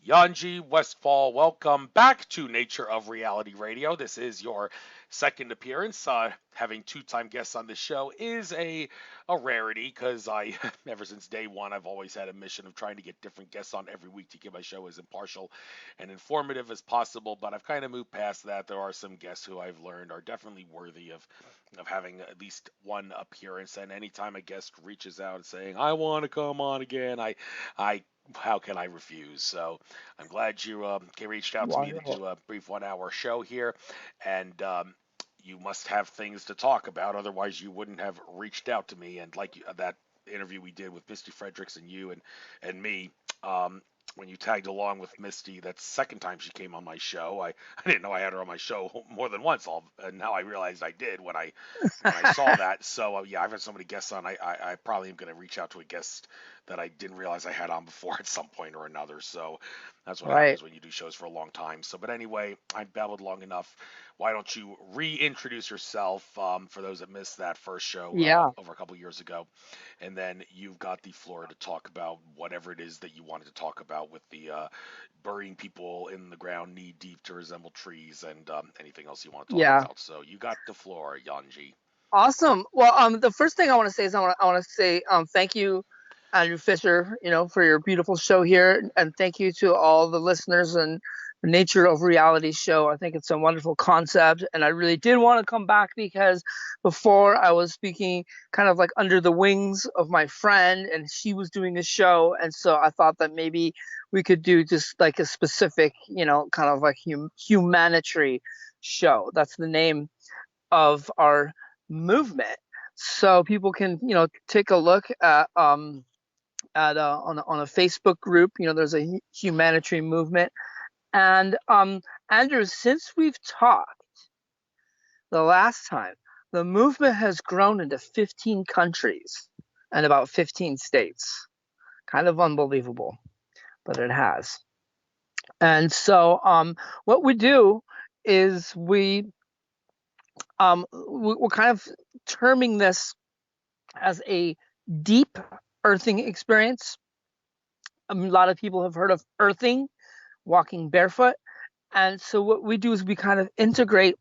Jangee Westphal, welcome back to Nature of Reality Radio. This is your second appearance. Having two-time guests on the show is a rarity because ever since day one, I've always had a mission of trying to get different guests on every week to keep my show as impartial and informative as possible. But I've kind of moved past that. There are some guests who I've learned are definitely worthy of having at least one appearance. And anytime a guest reaches out and saying, "I want to come on again," I how can I refuse? So I'm glad you reached out to me to Wonderful. do a brief 1 hour show here, and you must have things to talk about. Otherwise, you wouldn't have reached out to me. And like that interview we did with Misty Fredericks and you and me. When you tagged along with Misty, that's the second time she came on my show. I didn't know I had her on my show more than once, and now I realized I did when I saw that. So yeah, I've had so many guests on. I probably am going to reach out to a guest that I didn't realize I had on before at some point or another. So that's what Right. happens when you do shows for a long time. So, but anyway, I've babbled long enough. Why don't you reintroduce yourself for those that missed that first show Yeah. over a couple years ago, and then you've got the floor to talk about whatever it is that you wanted to talk about with the burying people in the ground knee deep to resemble trees and anything else you want to talk Yeah. about. So you got the floor, Yanji. Awesome. Well, the first thing I want to say is I want to say thank you, Andrew Fisher, for your beautiful show here, and thank you to all the listeners and the Nature of Reality show. I think it's a wonderful concept, and I really did want to come back because before I was speaking kind of like under the wings of my friend, and she was doing a show, and so I thought that maybe we could do just like a specific, kind of like humanitary show. That's the name of our movement. So people can, take a look at on a Facebook group. There's a humanitarian movement, and Andrew, since we've talked the last time, the movement has grown into 15 countries and about 15 states. Kind of unbelievable, but it has. And so, what we do is we're kind of terming this as a deep earthing experience. A lot of people have heard of earthing, walking barefoot. And so what we do is we kind of integrate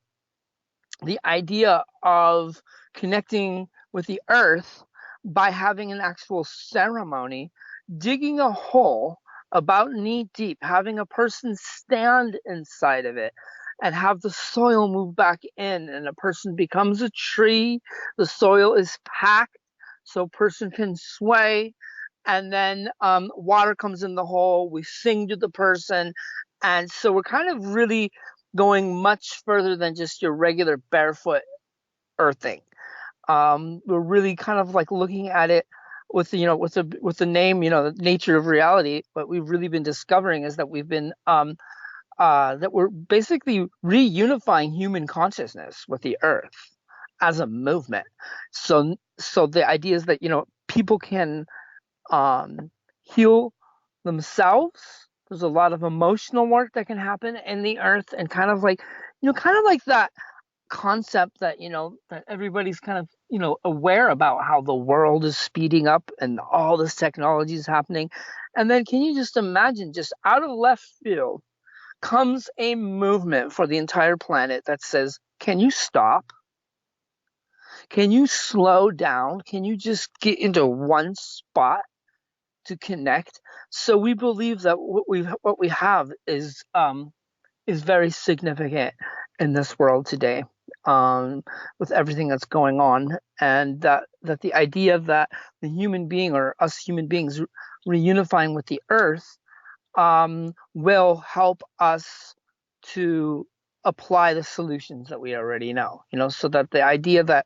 the idea of connecting with the earth by having an actual ceremony, digging a hole about knee deep, having a person stand inside of it and have the soil move back in, and a person becomes a tree. The soil is packed so a person can sway, and then water comes in the hole. We sing to the person, and so we're kind of really going much further than just your regular barefoot earthing. We're really kind of like looking at it with with the name, the nature of reality. What we've really been discovering is that that we're basically reunifying human consciousness with the earth as a movement. So the idea is that people can um, heal themselves. There's a lot of emotional work that can happen in the earth, and kind of like that concept that that everybody's kind of aware about how the world is speeding up and all this technology is happening. And then can you just imagine, just out of left field comes a movement for the entire planet that says, can you stop? Can you slow down? Can you just get into one spot to connect? So we believe that what we have is very significant in this world today, with everything that's going on, and that the idea that the human being, or us human beings, reunifying with the earth will help us to apply the solutions that we already know. So that the idea that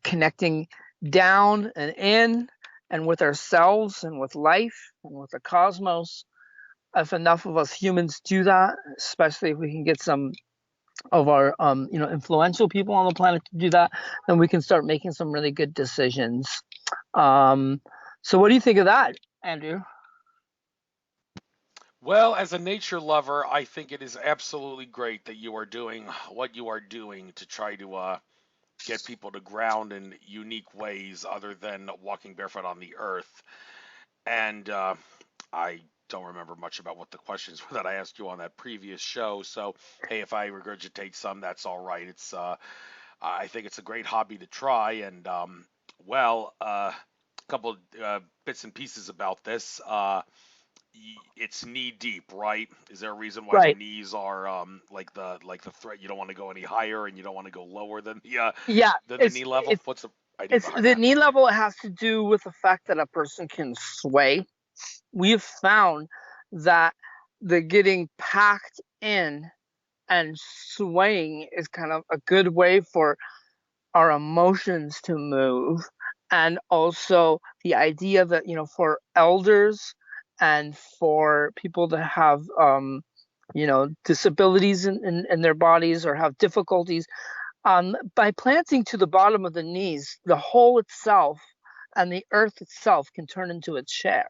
connecting down and in, and with ourselves and with life and with the cosmos, if enough of us humans do that, especially if we can get some of our influential people on the planet to do that, then we can start making some really good decisions. Um, so what do you think of that, Andrew? Well, as a nature lover, I think it is absolutely great that you are doing what you are doing to try to get people to ground in unique ways other than walking barefoot on the earth. And I don't remember much about what the questions were that I asked you on that previous show. So, hey, if I regurgitate some, that's all right. I think it's a great hobby to try, and a couple bits and pieces about this. It's knee deep, right? Is there a reason why the Right. knees are like the threat? You don't want to go any higher, and you don't want to go lower Yeah. than the It's knee level. it's What's the idea it's behind the that? knee level has to do with the fact that a person can sway. We have found that the getting packed in and swaying is kind of a good way for our emotions to move. And also the idea that, for elders and for people that have, disabilities in their bodies or have difficulties, by planting to the bottom of the knees, the hole itself and the earth itself can turn into a chair.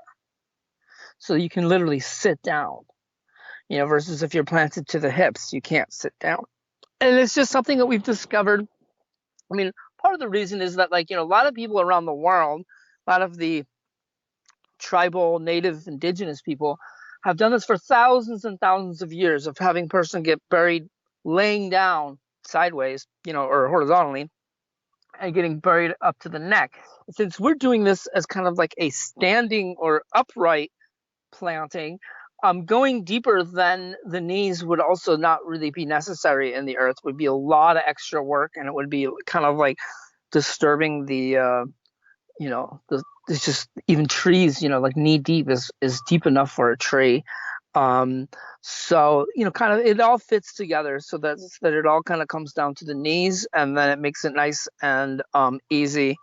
So you can literally sit down, versus if you're planted to the hips, you can't sit down. And it's just something that we've discovered. I mean, part of the reason is that, like, a lot of people around the world, a lot of the tribal, native, indigenous people have done this for thousands and thousands of years of having a person get buried laying down sideways, or horizontally, and getting buried up to the neck. Since we're doing this as kind of like a standing or upright planting, going deeper than the knees would also not really be necessary in the earth. Would be a lot of extra work, and it would be kind of like disturbing it's just even trees, like knee deep is deep enough for a tree. Um, so, kind of it all fits together so that it all kind of comes down to the knees, and then it makes it nice and easy.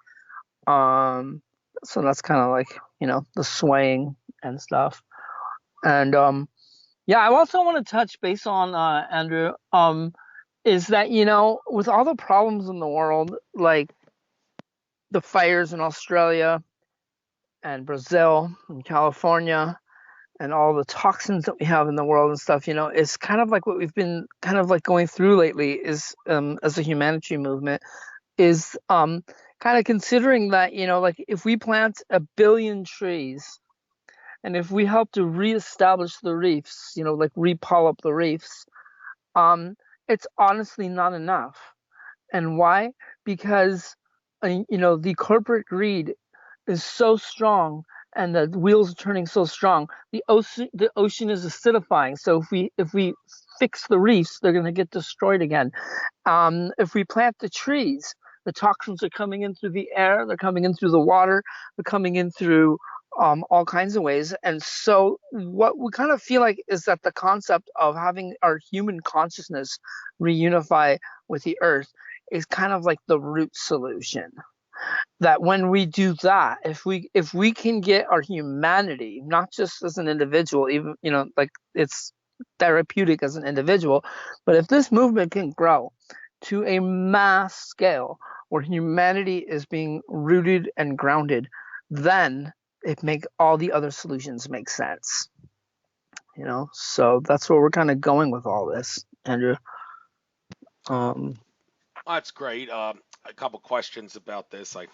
Um, so that's kind of like, the swaying and stuff. And yeah, I also want to touch base on Andrew, is that, with all the problems in the world, like the fires in Australia and Brazil and California and all the toxins that we have in the world and stuff, it's kind of like what we've been kind of like going through lately is, as a humanity movement, is kind of considering that, like if we plant 1 billion trees and if we help to reestablish the reefs, like repolyp the reefs, um, it's honestly not enough. And why? Because the corporate greed is so strong and the wheels are turning so strong. The ocean is acidifying. So if we fix the reefs, they're going to get destroyed again. If we plant the trees, the toxins are coming in through the air, they're coming in through the water, they're coming in through all kinds of ways. And so, what we kind of feel like is that the concept of having our human consciousness reunify with the earth is kind of like the root solution. That when we do that, if we can get our humanity, not just as an individual, even, like it's therapeutic as an individual, but if this movement can grow to a mass scale where humanity is being rooted and grounded, then it make all the other solutions make sense. So that's where we're kind of going with all this, Andrew. um That's great. A couple questions about this. I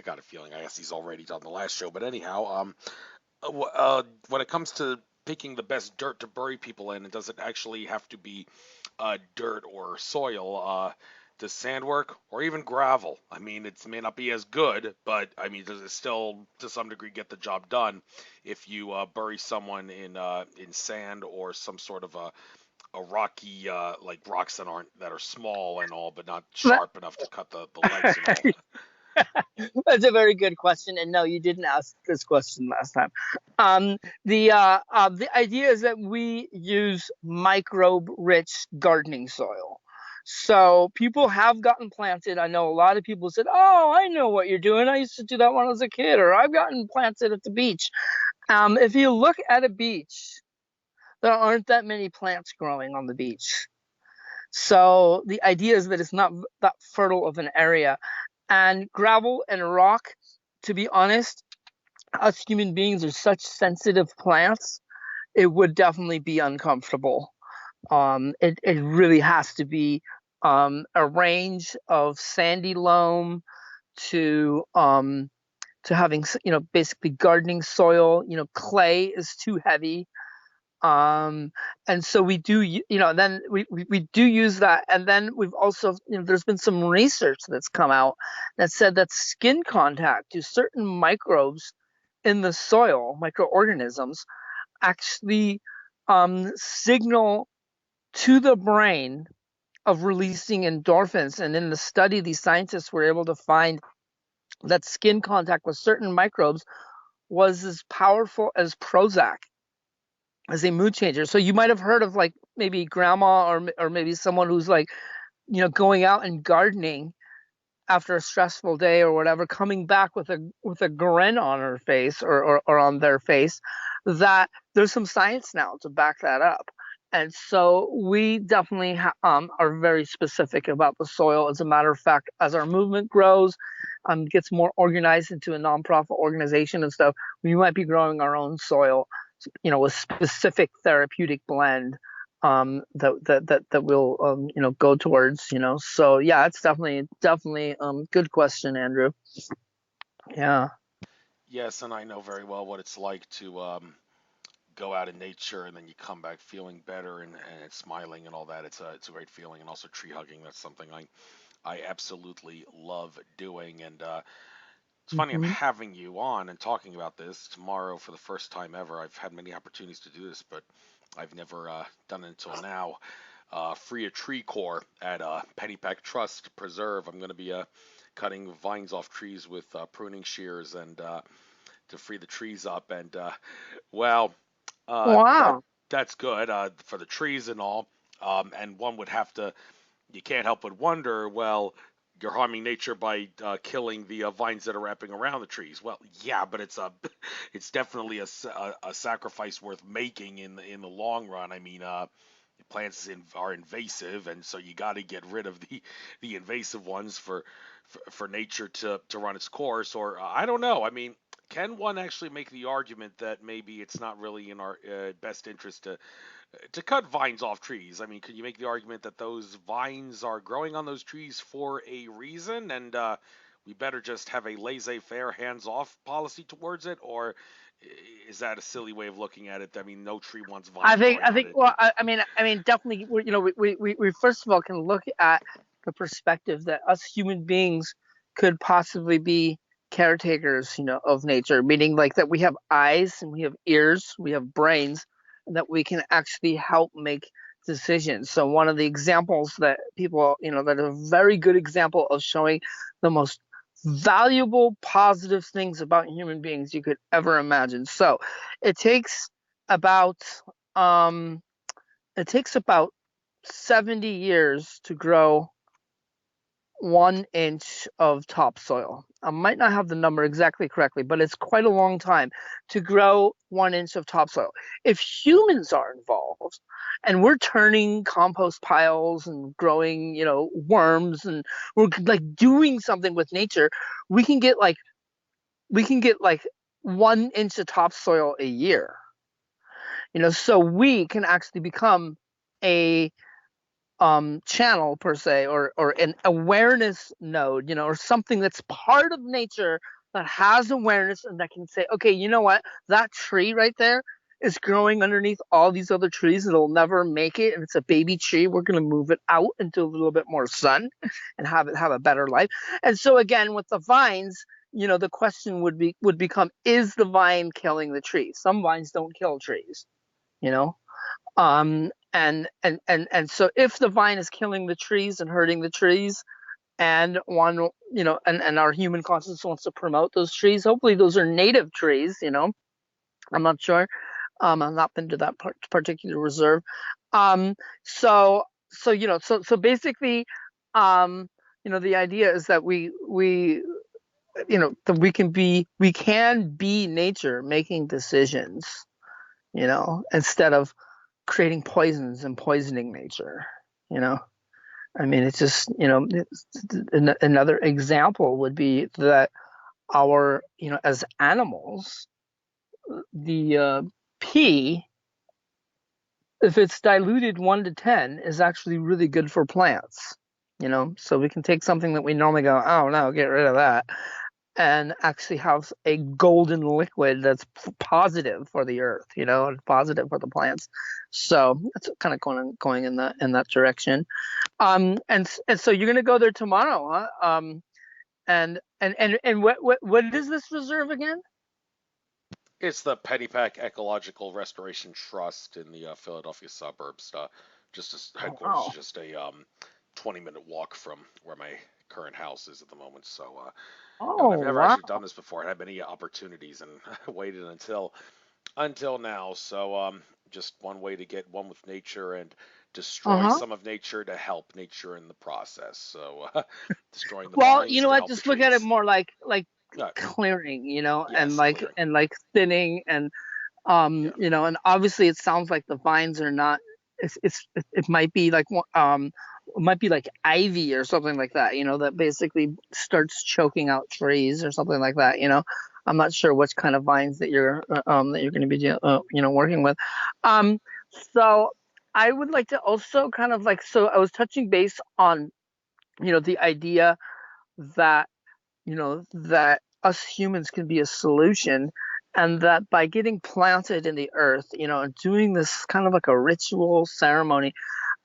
got a feeling I asked these already on the last show, but anyhow, when it comes to picking the best dirt to bury people in, does it actually have to be dirt or soil? Does sand work or even gravel? I mean, it may not be as good, but I mean, does it still to some degree get the job done if you bury someone in sand or some sort of a rocky like rocks that are small and all, but not sharp enough to cut the legs and all? That's a very good question, and no, you didn't ask this question last time. The idea is that we use microbe-rich gardening soil. So people have gotten planted. I know a lot of people said, "Oh, I know what you're doing. I used to do that when I was a kid," or "I've gotten planted at the beach." If you look at a beach, there aren't that many plants growing on the beach. So the idea is that it's not that fertile of an area. And gravel and rock, to be honest, us human beings are such sensitive plants, it would definitely be uncomfortable. It really has to be a range of sandy loam to to having, basically gardening soil. Clay is too heavy. And so we do, then we do use that. And then we've also, there's been some research that's come out that said that skin contact to certain microbes in the soil, microorganisms, actually signal to the brain of releasing endorphins. And in the study, these scientists were able to find that skin contact with certain microbes was as powerful as Prozac as a mood changer. So you might have heard of like maybe grandma or maybe someone who's like, going out and gardening after a stressful day or whatever, coming back with a grin on her face or on their face, that there's some science now to back that up. And so we definitely are very specific about the soil. As a matter of fact, as our movement grows, gets more organized into a nonprofit organization and stuff, we might be growing our own soil, a specific therapeutic blend that will go towards. So yeah, it's definitely good question, Andrew. Yeah. Yes, and I know very well what it's like to go out in nature and then you come back feeling better and it's smiling and all that. It's a great feeling, and also tree hugging. That's something I absolutely love doing. And it's funny I'm Hmm. having you on and talking about this tomorrow for the first time ever. I've had many opportunities to do this, but I've never done it until now. Free a tree core at Pennypack Trust Preserve. I'm going to be cutting vines off trees with pruning shears and to free the trees up. And well, that Wow. that's good for the trees and all. And one would have to, you can't help but wonder, well, you're harming nature by killing the vines that are wrapping around the trees. Well, yeah, but it's definitely a sacrifice worth making in the long run. I mean, plants are invasive, and so you got to get rid of the invasive ones for nature to run its course. Or I don't know. I mean, can one actually make the argument that maybe it's not really in our best interest to cut vines off trees? I mean, could you make the argument that those vines are growing on those trees for a reason, and we better just have a laissez-faire, hands-off policy towards it? Or is that a silly way of looking at it? I mean, no tree wants I vines think growing I on think it. well I mean definitely we first of all can look at the perspective that us human beings could possibly be caretakers, of nature, meaning like that we have eyes and we have ears, we have brains, and that we can actually help make decisions. So one of the examples that people, that a very good example of showing the most valuable positive things about human beings you could ever imagine. So it takes about um, it takes about 70 years to grow 1 inch of topsoil. I might not have the number exactly correctly, but it's quite a long time to grow 1 inch of topsoil. If humans are involved and we're turning compost piles and growing, worms, and we're like doing something with nature, we can get like we can get like 1 inch of topsoil a year. So we can actually become a channel per se, or an awareness node, or something that's part of nature that has awareness and that can say, okay, you know what, that tree right there is growing underneath all these other trees. It'll never make it, and it's a baby tree. We're going to move it out into a little bit more sun and have it have a better life. And so again, with the vines, the question would become, is the vine killing the tree? Some vines don't kill trees, you know and so if the vine is killing the trees and hurting the trees, and one, and our human consciousness wants to promote those trees, hopefully those are native trees. I'm not sure. I've not been to that particular reserve. So basically, the idea is that that we can be nature making decisions, instead of creating poisons and poisoning nature. You know, I mean, it's just, another example would be that our, as animals, the pee, if it's diluted 1 to 10, is actually really good for plants. So we can take something that we normally go, oh no, get rid of that. and actually have a golden liquid that's positive for the earth, and positive for the plants. So it's kind of going in that direction. And so you're gonna go there tomorrow, huh? And what is this reserve again? It's the Pennypack Ecological Restoration Trust in the Philadelphia suburbs. Just as Oh, headquarters is wow. just a 20-minute walk from where my current house is at the moment. So, and Oh, I've never wow. actually done this before. I had many opportunities and waited until now. So, just one way to get one with nature and destroy Uh-huh. some of nature to help nature in the process. So, destroying the Well, you vines know to what? help the Just look at it trees. more like Uh, clearing, and yes, like clearing. and like thinning and Yeah. and obviously it sounds like the vines are not. It might be like it might be like ivy or something like that, that basically starts choking out trees or something like that. I'm not sure which kind of vines that you're going to be working with. Um, so I would like to also kind of so I was touching base on the idea that that us humans can be a solution, and that by getting planted in the earth, and doing this kind of like a ritual ceremony.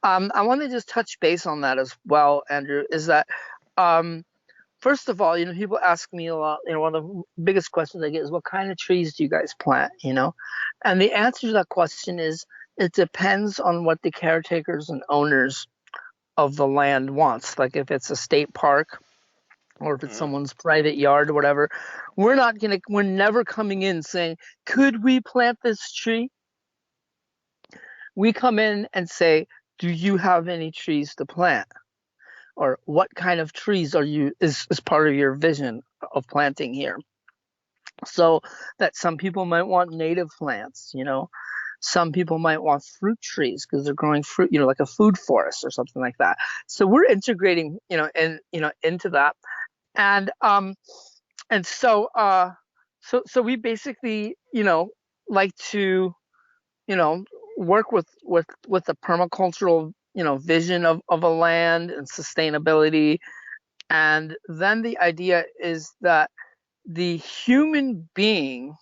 I want to just touch base on that as well, Andrew. Is that um, first of all, people ask me a lot. One of the biggest questions I get is, "What kind of trees do you guys plant?" And the answer to that question is, it depends on what the caretakers and owners of the land wants. Like if it's a state park or if it's Hmm. someone's private yard or whatever, we're never coming in saying, "Could we plant this tree?" We come in and say, "Do you have any trees to plant?" Or what kind of trees is part of your vision of planting here? So that some people might want native plants, some people might want fruit trees because they're growing fruit, like a food forest or something like that. So we're integrating, into that. And um and so uh so so we basically like to you know work with the permacultural vision of a land and sustainability. And then the idea is that the human being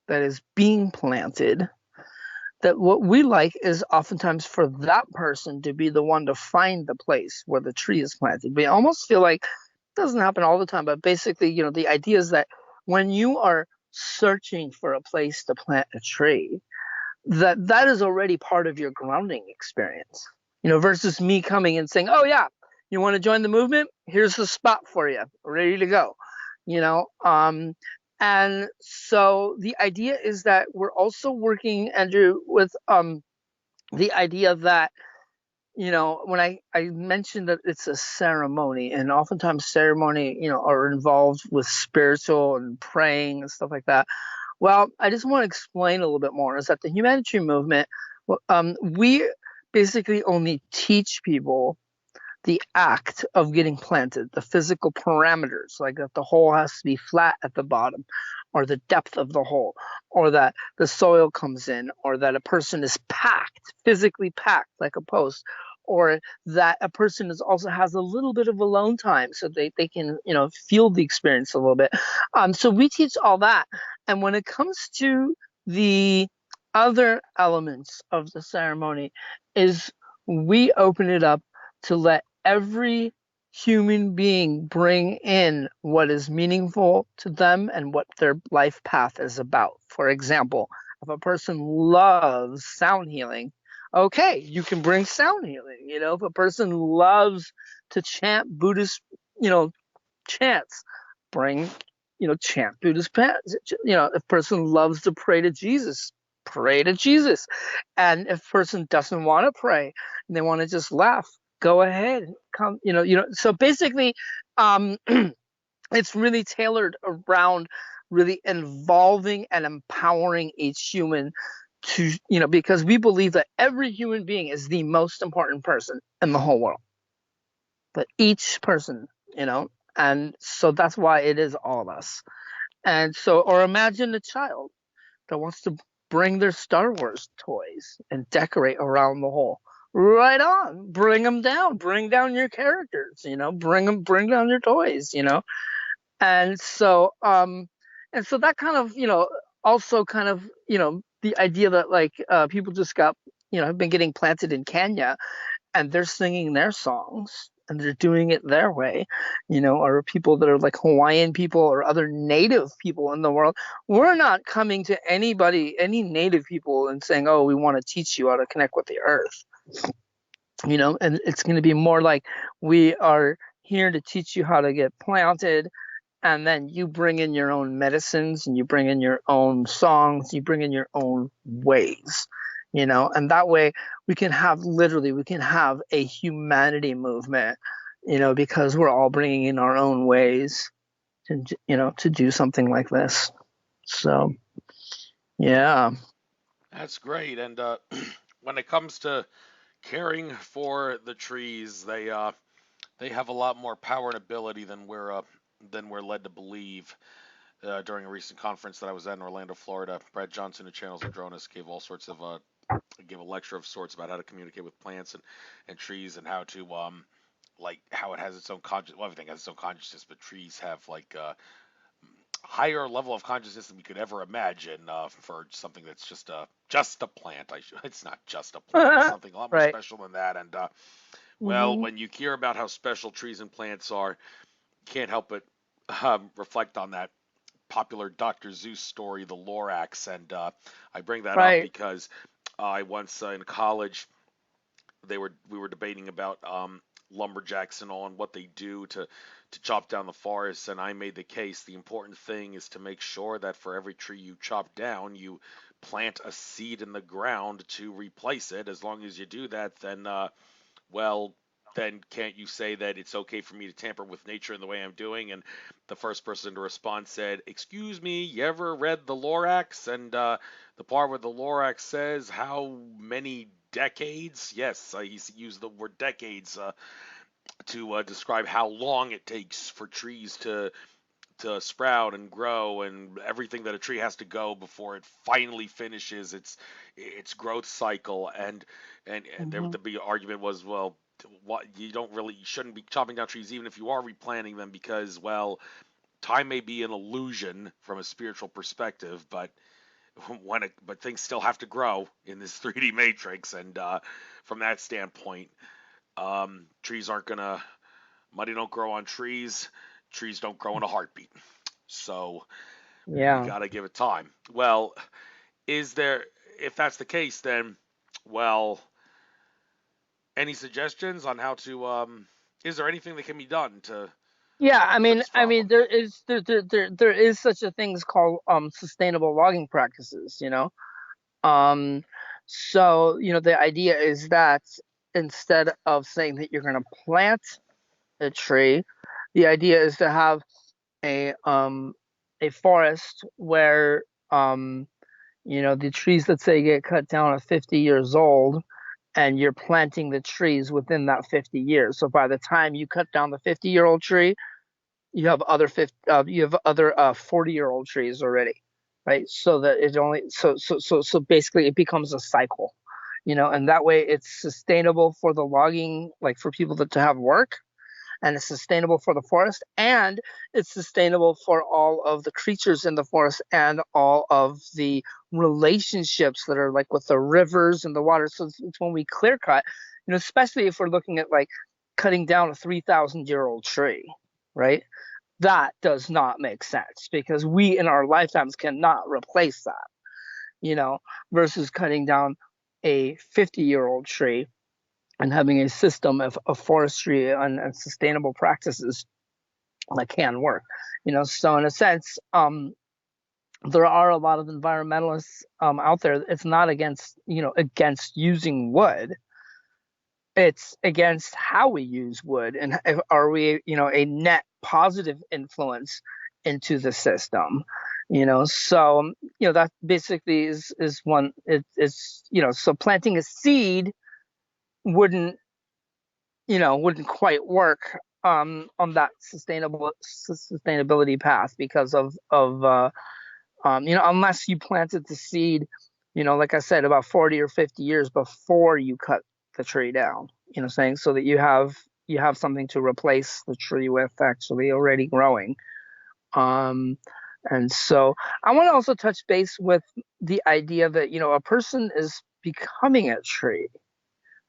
that is being planted, that what we like is oftentimes for that person to be the one to find the place where the tree is planted. We almost feel like it doesn't happen all the time, but basically, the idea is that when you are searching for a place to plant a tree, that is already part of your grounding experience. Versus me coming and saying, "Oh yeah, you want to join the movement? Here's the spot for you, ready to go." You know, and so the idea is that we're also working, Andrew, with the idea that when I mentioned that it's a ceremony, and oftentimes ceremony are involved with spiritual and praying and stuff like that. Well, I just want to explain a little bit more. Is that the humanitarian movement? We basically only teach people the act of getting planted, the physical parameters, like that the hole has to be flat at the bottom, or the depth of the hole, or that the soil comes in, or that a person is packed, physically packed like a post, or that a person also has a little bit of alone time so they can feel the experience a little bit. So we teach all that. And when it comes to the other elements of the ceremony, is we open it up to let every human being bring in what is meaningful to them and what their life path is about. For example, if a person loves sound healing, okay, you can bring sound healing. If a person loves to chant Buddhist, chants, bring, chant Buddhist chants. If a person loves to pray to Jesus, pray to Jesus. And if a person doesn't want to pray and they want to just laugh, go ahead, come, so basically, um it's really tailored around really involving and empowering each human to, because we believe that every human being is the most important person in the whole world, but each person, and so that's why it is all of us. And so, or imagine a child that wants to bring their Star Wars toys and decorate around the hole. Right on, bring them down. Bring down your characters. Bring down your toys. And so that kind of, also kind of, the idea that like people just got, have been getting planted in Kenya and they're singing their songs and they're doing it their way, or people that are like Hawaiian people or other native people in the world. We're not coming to anybody, any native people, and saying, oh, we want to teach you how to connect with the earth, and it's going to be more like we are here to teach you how to get planted, and then you bring in your own medicines and you bring in your own songs, you bring in your own ways, and that way we can have a humanity movement, because we're all bringing in our own ways to do something like this. So, yeah. That's great. And when it comes to caring for the trees, they have a lot more power and ability than we're led to believe. During a recent conference that I was at in Orlando, Florida, Brad Johnson of Channels of Drones gave all sorts of gave a lecture of sorts about how to communicate with plants and trees, and how to like how it has its own conscious. Well, everything has its own consciousness, but trees have like higher level of consciousness than we could ever imagine for something that's just a plant. It's not just a plant. It's something a lot more Right. special than that. And well, Hmm. when you hear about how special trees and plants are, you can't help but reflect on that popular Dr. Zeus story, the Lorax. And I bring that up Right. because I once in college we were debating about lumberjacks and all and what they do to chop down the forest, and I made the case the important thing is to make sure that for every tree you chop down, you plant a seed in the ground to replace it. As long as you do that, then well, then can't you say that it's okay for me to tamper with nature in the way I'm doing? And the first person to respond said, "Excuse me, you ever read the Lorax?" And the part where the Lorax says how many decades? Yes, he used the word decades to describe how long it takes for trees to sprout and grow, and everything that a tree has to go before it finally finishes its growth cycle. And Hmm. the big argument was, well, what you shouldn't be chopping down trees even if you are replanting them, because, well, time may be an illusion from a spiritual perspective, but but things still have to grow in this 3D matrix. And from that standpoint, trees aren't gonna money don't grow on trees. Trees don't grow in a heartbeat. So we Yeah. got to give it time. Well, is there, if that's the case, then, well, any suggestions on how to, is there anything that can be done Yeah, for this I mean, problem? there is such a thing as called sustainable logging practices, Um, so, the idea is that instead of saying that you're going to plant a tree, the idea is to have a um a forest where the trees that say get cut down at 50 years old, and you're planting the trees within that 50 years. So by the time you cut down the 50-year-old tree, you have other 40-year-old trees already, right? So that it only so basically it becomes a cycle, and that way it's sustainable for the logging, like for people to have work, and it's sustainable for the forest, and it's sustainable for all of the creatures in the forest and all of the relationships that are like with the rivers and the water. So it's when we clear cut, especially if we're looking at like cutting down a 3,000-year-old tree, right? That does not make sense because we in our lifetimes cannot replace that, you know, versus cutting down a 50-year-old tree and having a system of forestry and sustainable practices that can work. So in a sense, there are a lot of environmentalists out there. It's not against using wood. It's against how we use wood, and are we, a net positive influence into the system. So that basically is one. It's so planting a seed wouldn't wouldn't quite work on that sustainability path because of unless you planted the seed, like I said, about 40 or 50 years before you cut the tree down, saying so that you have something to replace the tree with actually already growing. Um, and so I want to also touch base with the idea that, a person is becoming a tree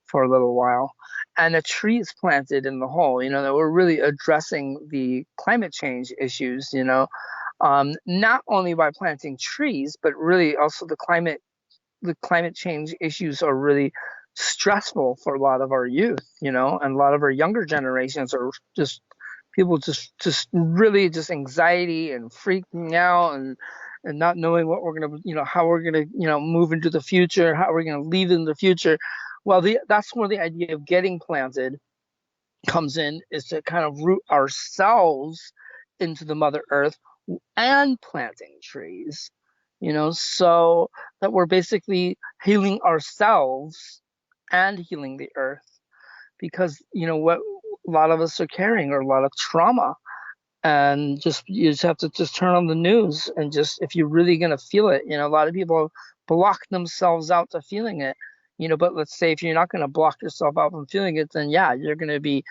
for a little while, and a tree is planted in the whole, that we're really addressing the climate change issues, not only by planting trees, but really also the climate change issues are really stressful for a lot of our youth, and a lot of our younger generations are just people just really just anxiety and freaking out and not knowing what we're gonna, how we're gonna, move into the future, how we're gonna leave in the future. Well, that's where the idea of getting planted comes in, is to kind of root ourselves into the Mother Earth and planting trees, so that we're basically healing ourselves and healing the earth. Because, what a lot of us are carrying are a lot of trauma. And you just have to just turn on the news and just, if you're really going to feel it, a lot of people block themselves out to feeling it, but let's say if you're not going to block yourself out from feeling it, then yeah, you're going to be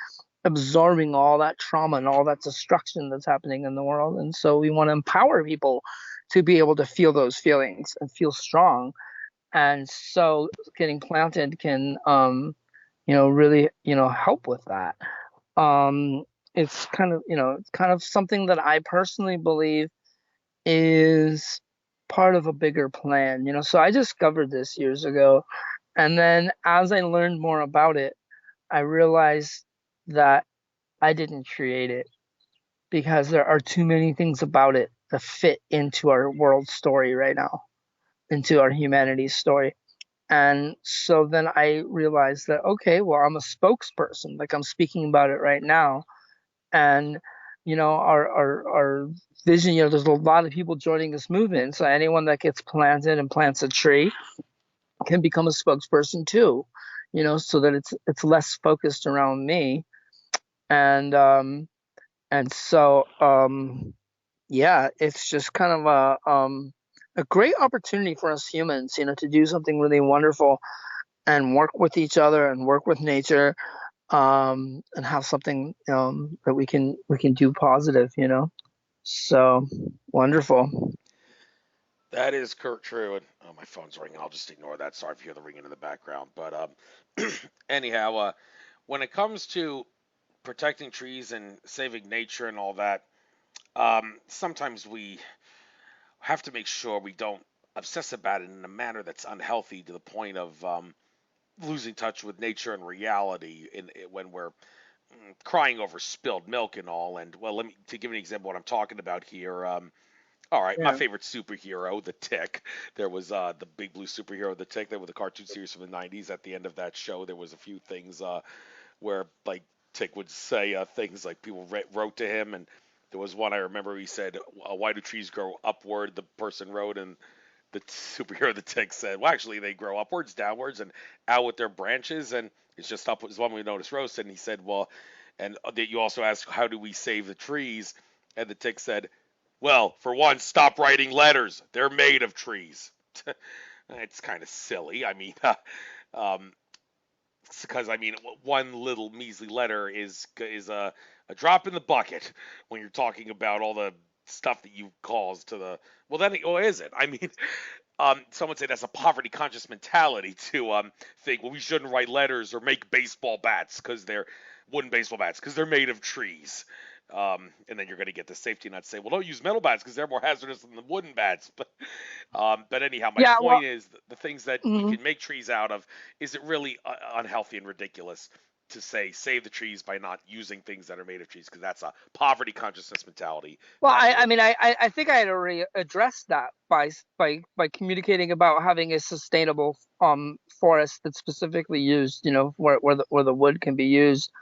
absorbing all that trauma and all that destruction that's happening in the world. And so we want to empower people to be able to feel those feelings and feel strong. And so getting planted can, really, help with that. Um, it's kind of something that I personally believe is part of a bigger plan. So I discovered this years ago, and then as I learned more about it, I realized that I didn't create it, because there are too many things about it that fit into our world story right now, into our humanity story. And so then I realized that, okay, well, I'm a spokesperson, like I'm speaking about it right now. And, our vision, there's a lot of people joining this movement. So anyone that gets planted and plants a tree can become a spokesperson too, so that it's less focused around me. And, yeah, it's just kind of a great opportunity for us humans, to do something really wonderful and work with each other and work with nature, and have something, that we can do positive, So wonderful. That is Kurt true. And oh, my phone's ringing. I'll just ignore that. Sorry if you hear the ringing in the background. But anyhow, when it comes to protecting trees and saving nature and all that, sometimes we have to make sure we don't obsess about it in a manner that's unhealthy to the point of losing touch with nature and reality when we're crying over spilled milk and all. And well, let me to give an example of what I'm talking about here. All right, my Yeah. favorite superhero, the Tick. There was the big blue superhero, the Tick. That was a cartoon series from the '90s. At the end of that show, there was a few things where like Tick would say things like people wrote to him, and there was one I remember. He said, "Why do trees grow upward?" The person wrote, and the superhero, the Tick, said, "Well, actually, they grow upwards, downwards, and out with their branches, and it's just upwards." One we noticed roasted, and he said, "Well," and that you also asked, "How do we save the trees?" And the Tick said, "Well, for one, stop writing letters. They're made of trees." It's kind of silly. I mean, um, because I mean, one little measly letter is a drop in the bucket when you're talking about all the stuff that you caused to the. Well, then, or is it? I mean, someone said that's a poverty conscious mentality to think, well, we shouldn't write letters or make baseball bats because they're wooden baseball bats because they're made of trees. And then you're going to get the safety net say, well, don't use metal bats because they're more hazardous than the wooden bats. But anyhow, my Yeah. Well. point is the things that we Mhm. can make trees out of, is it really unhealthy and ridiculous to say save the trees by not using things that are made of trees? Because that's a poverty consciousness mentality Well, that I we're mean, I think I had already addressed that by communicating about having a sustainable forest that's specifically used, where the wood can be used,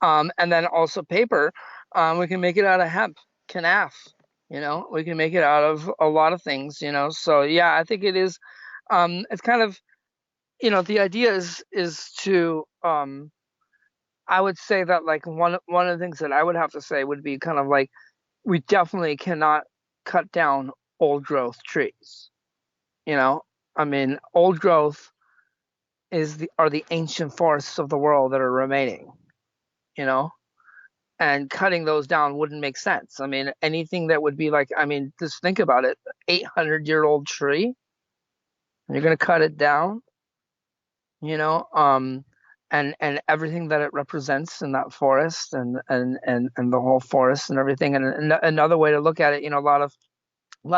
and then also paper. We can make it out of hemp, canaf. We can make it out of a lot of things. So yeah, I think it is. It's kind of, the idea is to, I would say that, like, one of the things that I would have to say would be kind of like, we definitely cannot cut down old growth trees. You know, I mean, old growth are the ancient forests of the world that are remaining. You know, and cutting those down wouldn't make sense. I mean, anything that would be like, I mean, just think about it, 800-year-old tree, and you're going to cut it down, you know, and everything that it represents in that forest and the whole forest and everything. And another way to look at it, you know, a lot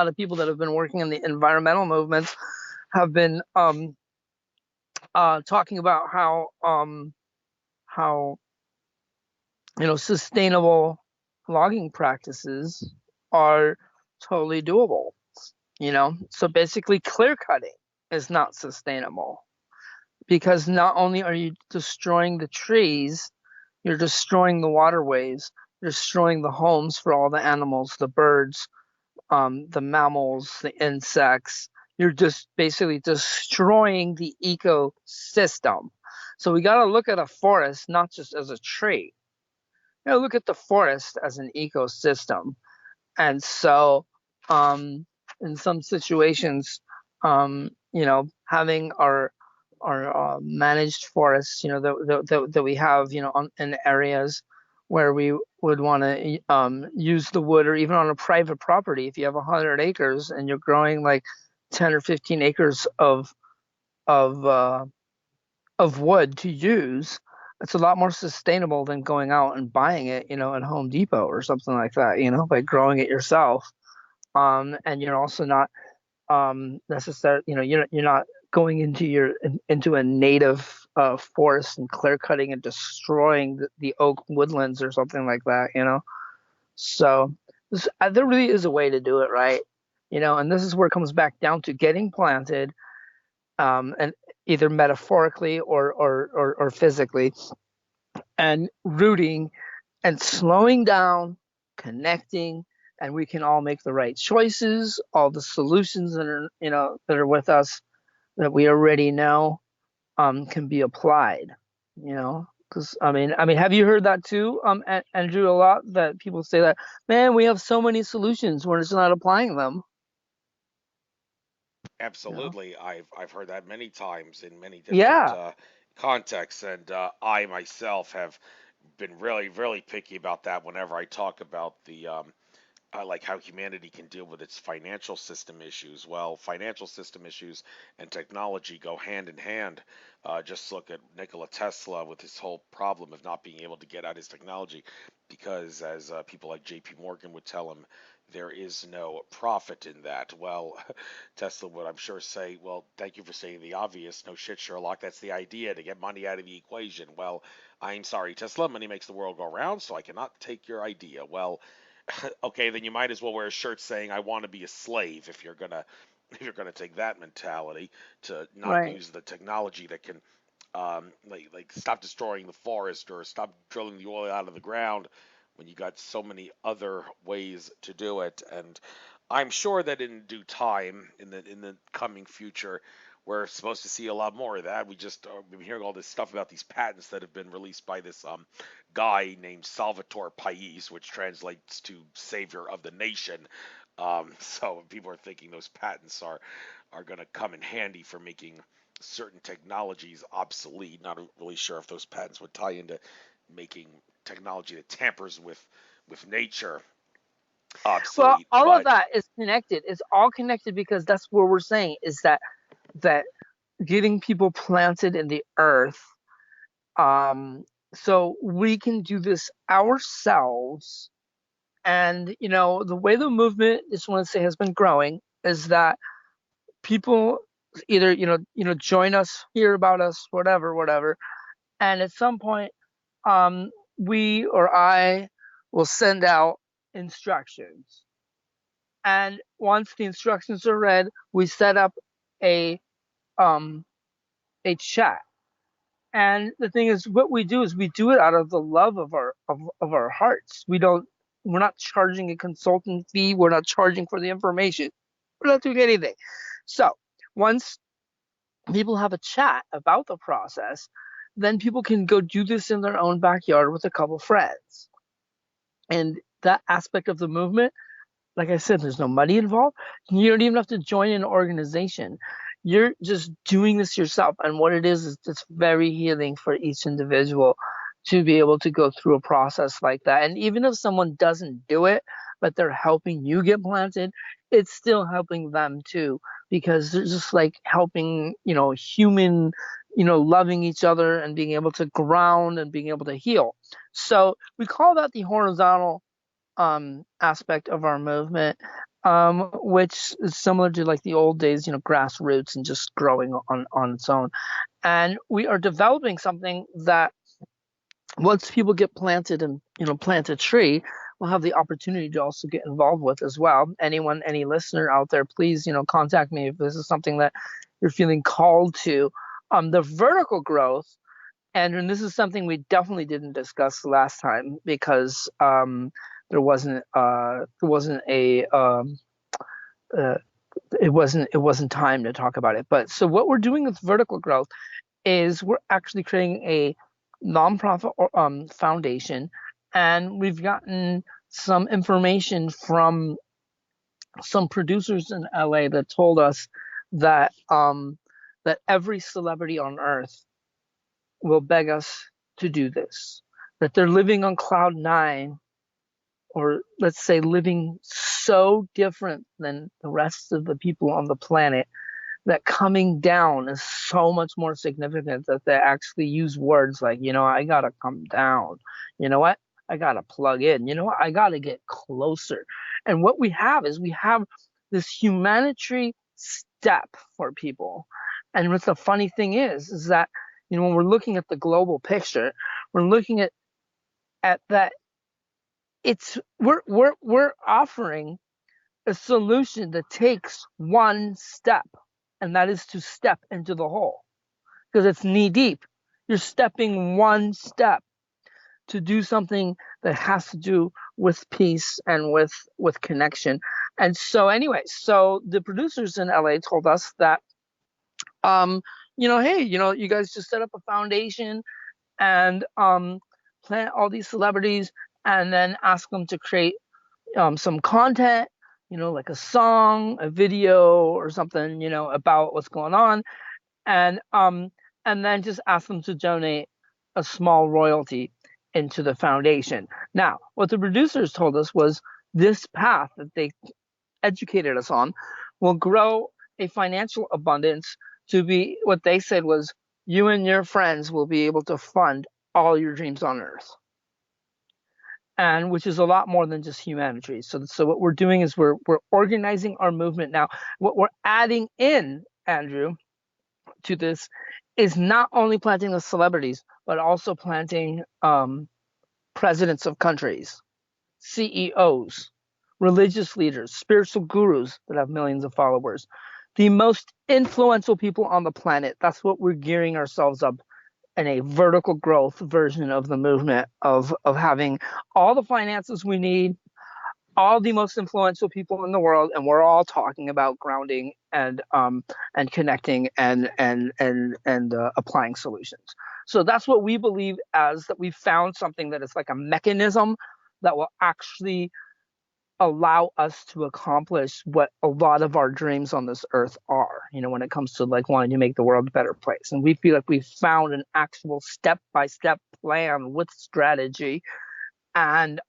of people that have been working in the environmental movements have been talking about how sustainable logging practices are totally doable. So basically, clear cutting is not sustainable because not only are you destroying the trees, you're destroying the waterways, you're destroying the homes for all the animals, the birds, the mammals, the insects. You're just basically destroying the ecosystem. So we got to look at a forest not just as a tree. Look at the forest as an ecosystem. And so, in some situations, having our managed forests, that we have, in areas where we would want to use the wood, or even on a private property, if you have 100 acres and you're growing like 10 or 15 acres of uh, of wood to use, it's a lot more sustainable than going out and buying it, at Home Depot or something like that, by growing it yourself. And you're also not necessarily, you're not going into a native forest and clear cutting and destroying the oak woodlands or something like that. So there really is a way to do it right, and this is where it comes back down to getting planted, and either metaphorically or physically, and rooting and slowing down, connecting, and we can all make the right choices. All the solutions that are with us that we already know can be applied. Because I mean, have you heard that too, Andrew? A lot that people say that, man, we have so many solutions, we're just not applying them. You know? Absolutely. I've heard that many times in many different Yeah, contexts, and I myself have been really, really picky about that whenever I talk about the like how humanity can deal with its financial system issues. Well, financial system issues and technology go hand in hand. Just look at Nikola Tesla with his whole problem of not being able to get out his technology because, as people like J.P. Morgan would tell him, there is no profit in that. Well, Tesla would, I'm sure, say, well, thank you for saying the obvious. No shit, Sherlock. That's the idea, to get money out of the equation. Well, I'm sorry, Tesla. Money makes the world go round, so I cannot take your idea. Well, okay, then you might as well wear a shirt saying "I want to be a slave" if you're gonna take that mentality to not right. use the technology that can like stop destroying the forest or stop drilling the oil out of the ground when you got so many other ways to do it. And I'm sure that in due time, in the coming future, we're supposed to see a lot more of that. We've been hearing all this stuff about these patents that have been released by this guy named Salvatore Pais, which translates to savior of the nation. So people are thinking those patents are going to come in handy for making certain technologies obsolete. Not really sure if those patents would tie into making technology that tampers with nature Well, obsolete, all of but that is connected. It's all connected because that's what we're saying is that getting people planted in the earth, um, so we can do this ourselves. And the way the movement, just want to say, has been growing is that people either join us, hear about us, whatever, and at some point, um, we or I will send out instructions. And once the instructions are read, we set up a um, a chat. And the thing is, what we do is we do it out of the love of our hearts. We're not charging a consultant fee. We're not charging for the information. We're not doing anything. So once people have a chat about the process, then people can go do this in their own backyard with a couple friends. And that aspect of the movement, like I said, there's no money involved. You don't even have to join an organization. You're just doing this yourself. And what it is it's very healing for each individual. to be able to go through a process like that. And even if someone doesn't do it, but they're helping you get planted, it's still helping them too, because they're just like helping, human, loving each other and being able to ground and being able to heal. So we call that the horizontal aspect of our movement, which is similar to like the old days, grassroots and just growing on its own. And we are developing something that once people get planted and plant a tree, we'll have the opportunity to also get involved with as well. Anyone, any listener out there, please contact me if this is something that you're feeling called to. The vertical growth, and this is something we definitely didn't discuss last time because there wasn't a uh, it wasn't time to talk about it. But so what we're doing with vertical growth is we're actually creating a nonprofit foundation, and we've gotten some information from some producers in LA that told us that that every celebrity on earth will beg us to do this, that they're living on cloud nine, or let's say living so different than the rest of the people on the planet, that coming down is so much more significant, that they actually use words like, I gotta come down. You know what? I gotta plug in. You know what? I gotta get closer. And what we have is we have this humanitarian step for people. And what the funny thing is that, when we're looking at the global picture, we're looking at that we're offering a solution that takes one step, and that is to step into the hole, because it's knee deep. You're stepping one step to do something that has to do with peace and with connection. And so anyway, so the producers in LA told us that hey, you guys just set up a foundation and plant all these celebrities, and then ask them to create some content, like a song, a video, or something, about what's going on, and then just ask them to donate a small royalty into the foundation. Now, what the producers told us was this path that they educated us on will grow a financial abundance to be what they said was you and your friends will be able to fund all your dreams on earth, and which is a lot more than just humanity. So what we're doing is we're organizing our movement now. What we're adding in, Andrew, to this is not only planting the celebrities, but also planting presidents of countries, CEOs, religious leaders, spiritual gurus that have millions of followers, the most influential people on the planet. That's what we're gearing ourselves up in a vertical growth version of the movement of having all the finances we need, all the most influential people in the world, and we're all talking about grounding and connecting and applying solutions. So that's what we believe, as that we've found something that is like a mechanism that will actually allow us to accomplish what a lot of our dreams on this earth are, when it comes to like wanting to make the world a better place. And we feel like we've found an actual step-by-step plan with strategy. And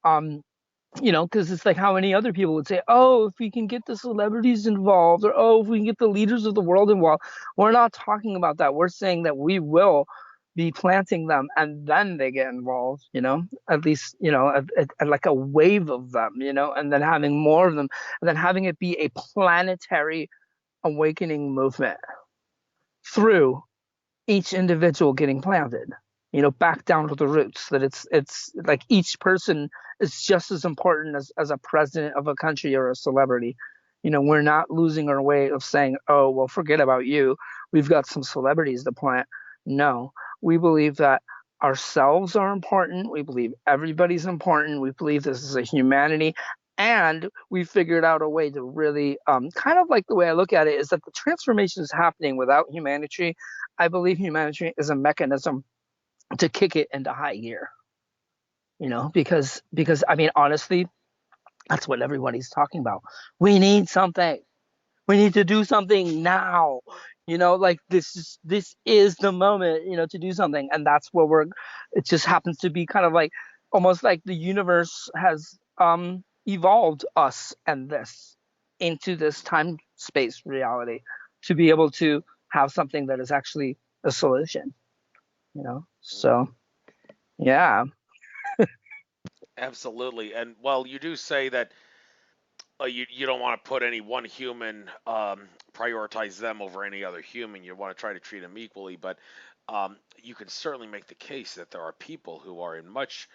because it's like how many other people would say, oh, if we can get the celebrities involved, or oh, if we can get the leaders of the world involved. We're not talking about that. We're saying that we will be planting them, and then they get involved, at least, at like a wave of them, and then having more of them, and then having it be a planetary awakening movement through each individual getting planted, back down to the roots, that it's like each person is just as important as a president of a country or a celebrity. We're not losing our way of saying, oh, well, forget about you. We've got some celebrities to plant. No, we believe that ourselves are important. We believe everybody's important. We believe this is a humanity. And we figured out a way to really, kind of like the way I look at it is that the transformation is happening without humanity. I believe humanity is a mechanism to kick it into high gear, because I mean, honestly, that's what everybody's talking about. We need something. We need to do something now. Like this is the moment, to do something, and that's where we're. It just happens to be kind of like almost like the universe has evolved us and this into this time space reality to be able to have something that is actually a solution. So yeah. Absolutely. And well, you do say that you don't want to put any one human, prioritize them over any other human. You want to try to treat them equally, but you can certainly make the case that there are people who are in much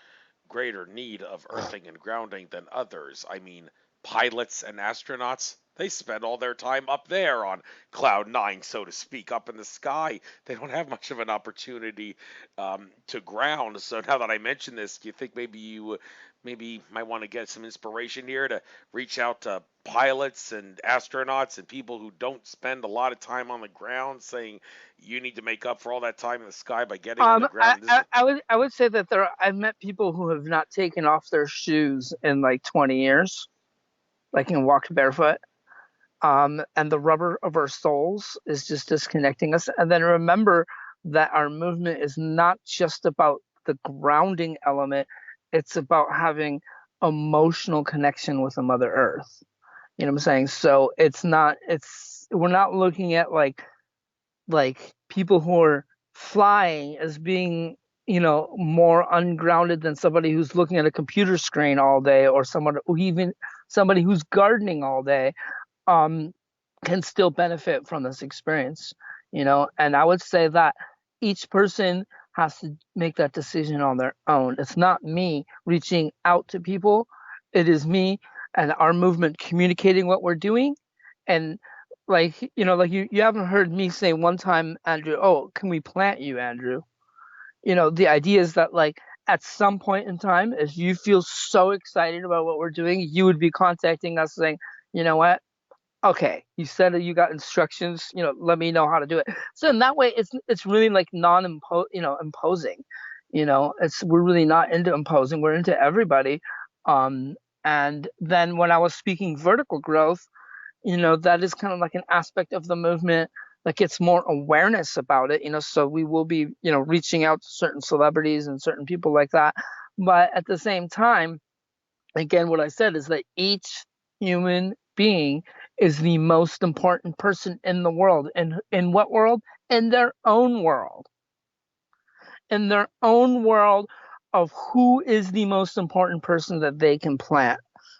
greater need of earthing and grounding than others. I mean, pilots and astronauts, they spend all their time up there on cloud nine, so to speak, up in the sky. They don't have much of an opportunity to ground. So now that I mention this, do you think maybe you maybe might want to get some inspiration here to reach out to pilots and astronauts and people who don't spend a lot of time on the ground, saying you need to make up for all that time in the sky by getting on the I, ground? This I is I would say that I've met people who have not taken off their shoes in like 20 years, like and walked barefoot. And the rubber of our soles is just disconnecting us. And then remember that our movement is not just about the grounding element, it's about having emotional connection with the Mother Earth. You know what I'm saying? So we're not looking at like people who are flying as being more ungrounded than somebody who's looking at a computer screen all day, or someone who even somebody who's gardening all day um can still benefit from this experience. And I would say that each person has to make that decision on their own. It's not me reaching out to people, it is me and our movement communicating what we're doing. And like you haven't heard me say one time, Andrew, oh, can we plant you, Andrew? The idea is that like at some point in time, if you feel so excited about what we're doing, you would be contacting us saying, you know what, okay, you said that you got instructions, let me know how to do it. So in that way, it's really like imposing. It's we're really not into imposing, we're into everybody. um and then when I was speaking vertical growth, that is kind of like an aspect of the movement that gets more awareness about it. So we will be reaching out to certain celebrities and certain people like that. But at the same time, again, what I said is that each human being is the most important person in the world. And in what world? In their own world. In their own world of who is the most important person that they can plant,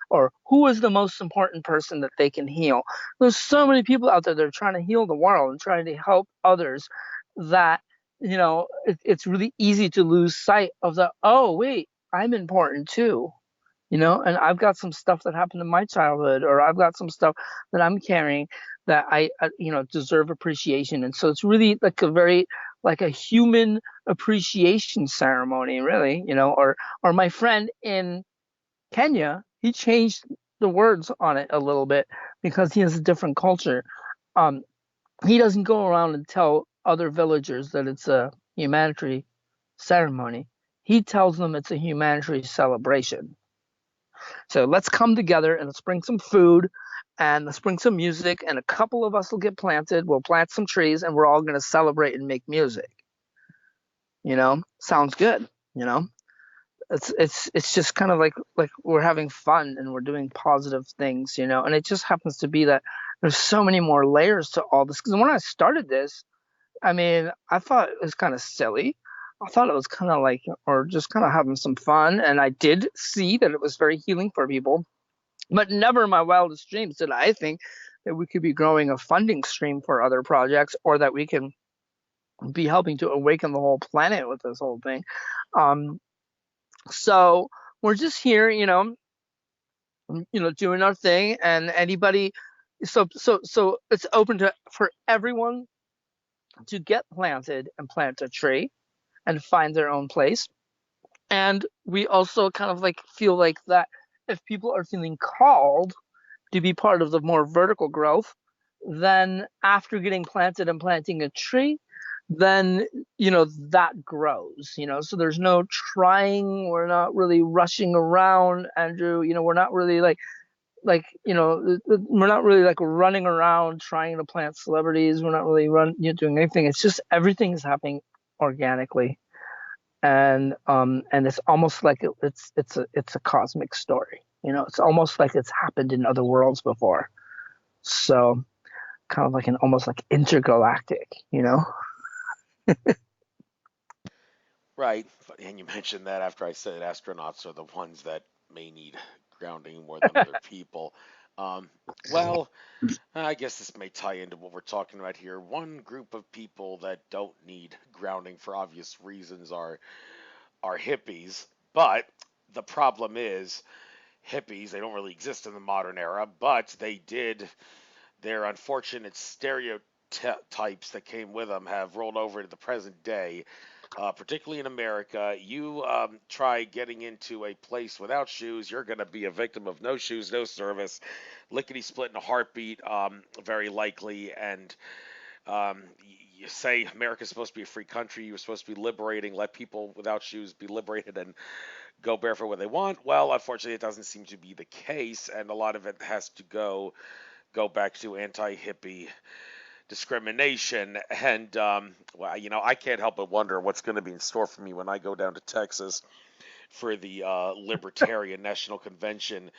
or who is the most important person that they can heal. There's so many people out there that are trying to heal the world and trying to help others that it's really easy to lose sight of the, oh wait, I'm important too. And I've got some stuff that happened in my childhood, or I've got some stuff that I'm carrying that I deserve appreciation. And so it's really like a very, like a human appreciation ceremony, really. Or my friend in Kenya, he changed the words on it a little bit because he has a different culture. Um, he doesn't go around and tell other villagers that it's a humanitarian ceremony. He tells them it's a humanitarian celebration. So let's come together and let's bring some food and let's bring some music, and a couple of us will get planted. We'll plant some trees and we're all going to celebrate and make music. Sounds good. You know, it's just kind of like we're having fun and we're doing positive things. And it just happens to be that there's so many more layers to all this. Because when I started this, I mean, I thought it was kind of silly. I thought it was kind of like, or just kind of having some fun. And I did see that it was very healing for people. But never in my wildest dreams did I think that we could be growing a funding stream for other projects, or that we can be helping to awaken the whole planet with this whole thing. Um, so we're just here, doing our thing, and anybody. So it's open to for everyone to get planted and plant a tree and find their own place. And we also kind of like feel like that if people are feeling called to be part of the more vertical growth, then after getting planted and planting a tree, then that grows. So there's no trying, we're not really rushing around, Andrew. We're not really like like, we're not really like running around trying to plant celebrities. We're not really doing anything. It's just everything is happening organically, and it's almost like it's a cosmic story. It's almost like it's happened in other worlds before. So kind of like an almost like intergalactic, Right. And you mentioned that after I said astronauts are the ones that may need grounding more than other people. Um, well, I guess this may tie into what we're talking about here. One group of people that don't need grounding for obvious reasons are hippies, but the problem is hippies, they don't really exist in the modern era, but they did. Their unfortunate stereotypes that came with them have rolled over to the present day, particularly in America. You try getting into a place without shoes, you're going to be a victim of no shoes, no service, lickety split in a heartbeat, very likely. And you say America's supposed to be a free country, you're supposed to be liberating, let people without shoes be liberated and go barefoot where they want. Well, unfortunately, it doesn't seem to be the case, and a lot of it has to go back to anti-hippie discrimination. And well, I can't help but wonder what's going to be in store for me when I go down to Texas for the Libertarian National Convention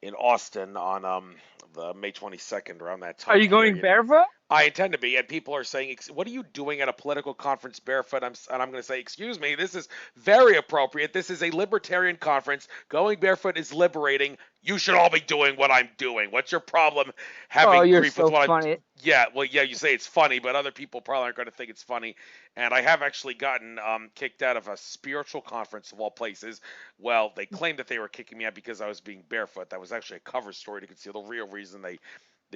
in Austin on the May 22nd, around that Are time you going period. barefoot? I intend to be, and people are saying, "What are you doing at a political conference barefoot?" And I'm going to say, "Excuse me, this is very appropriate. This is a libertarian conference. Going barefoot is liberating. You should all be doing what I'm doing. What's your problem Oh, having you're grief with so what I'm?" funny. Yeah, well, yeah, you say it's funny, but other people probably aren't going to think it's funny. And I have actually gotten kicked out of a spiritual conference of all places. Well, they claimed that they were kicking me out because I was being barefoot. That was actually a cover story to conceal the real reason they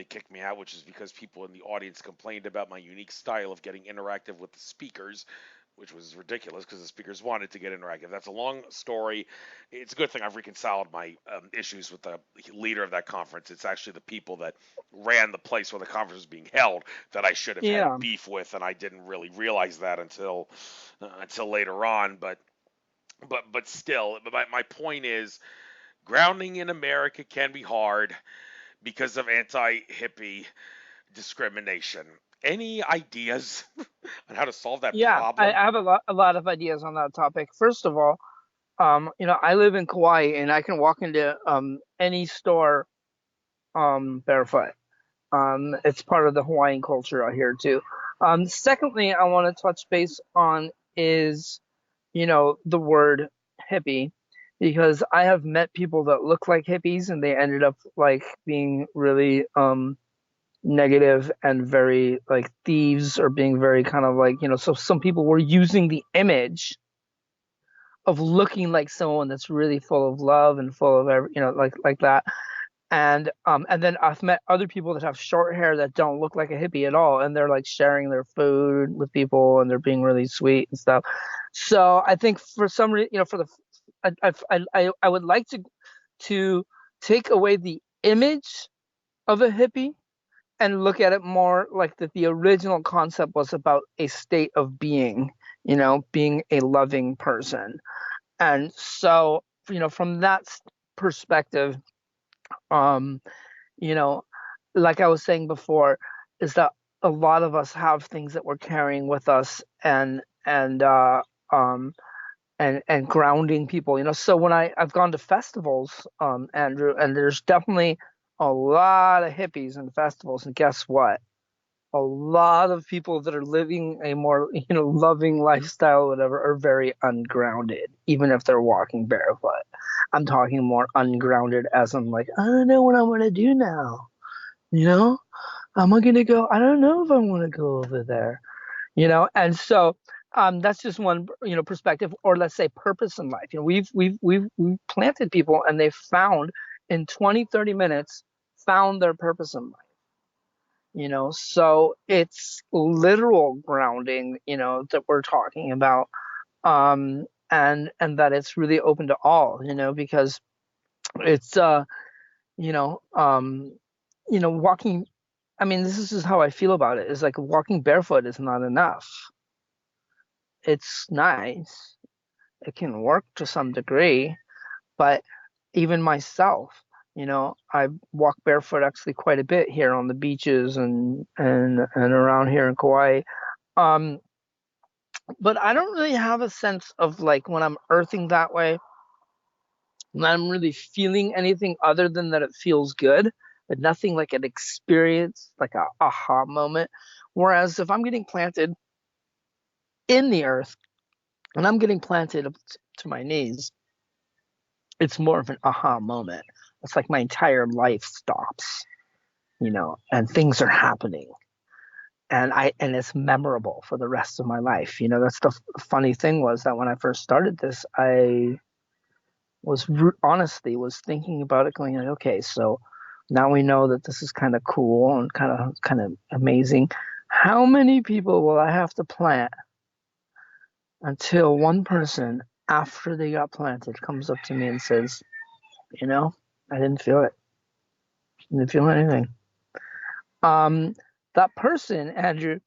kicked me out, which is because people in the audience complained about my unique style of getting interactive with the speakers, which was ridiculous because the speakers wanted to get interactive. That's a long story. It's a good thing I've reconciled my issues with the leader of that conference. It's actually the people that ran the place where the conference was being held that I should have had Yeah. beef with, and I didn't really realize that until later on. But still, my point is, grounding in America can be hard because of anti-hippie discrimination. Any ideas on how to solve that Yeah, I problem? have a lot of ideas on that topic. First of all, I live in Kauai and I can walk into any store barefoot. It's part of the Hawaiian culture out here too. Secondly, I want to touch base on is, the word hippie, because I have met people that look like hippies and they ended up like being really negative and very like thieves, or being very kind of like, so some people were using the image of looking like someone that's really full of love and full of every, like that. And then I've met other people that have short hair that don't look like a hippie at all, and they're like sharing their food with people, and they're being really sweet and stuff. So I think for some reason, for the I would like to take away the image of a hippie and look at it more like that the original concept was about a state of being, being a loving person. And so, from that perspective, um, you know, like I was saying before, is that a lot of us have things that we're carrying with us, um and grounding people. So when I've gone to festivals, Andrew, and there's definitely a lot of hippies in festivals, and guess what? A lot of people that are living a more, loving lifestyle, whatever, are very ungrounded, even if they're walking barefoot. I'm talking more ungrounded as I'm like, I don't know what I want to do now. You know, am I gonna go? I don't know if I want to go over there. And so that's just one, perspective, or let's say purpose in life. We've planted people, and they've found in 20, 30 minutes, found their purpose in life. So it's literal grounding, that we're talking about, and that it's really open to all, because it's you know um walking. I mean, this is just how I feel about it. Is like walking barefoot is not enough. It's nice. It can work to some degree, but even myself, I walk barefoot actually quite a bit here on the beaches and around here in Kauai. Um, but I don't really have a sense of like when I'm earthing that way, when I'm really feeling anything other than that it feels good, but nothing like an experience, like a aha moment. Whereas if I'm getting planted in the earth and I'm getting planted up to my knees, it's more of an aha moment. It's like my entire life stops, and things are happening. And it's memorable for the rest of my life. That's the funny thing was that when I first started this, I honestly was thinking about it, going like, okay, so now we know that this is kind of cool and kind of amazing. How many people will I have to plant until one person after they got planted comes up to me and says, I didn't feel it. I didn't feel anything. Um, that person, Andrew,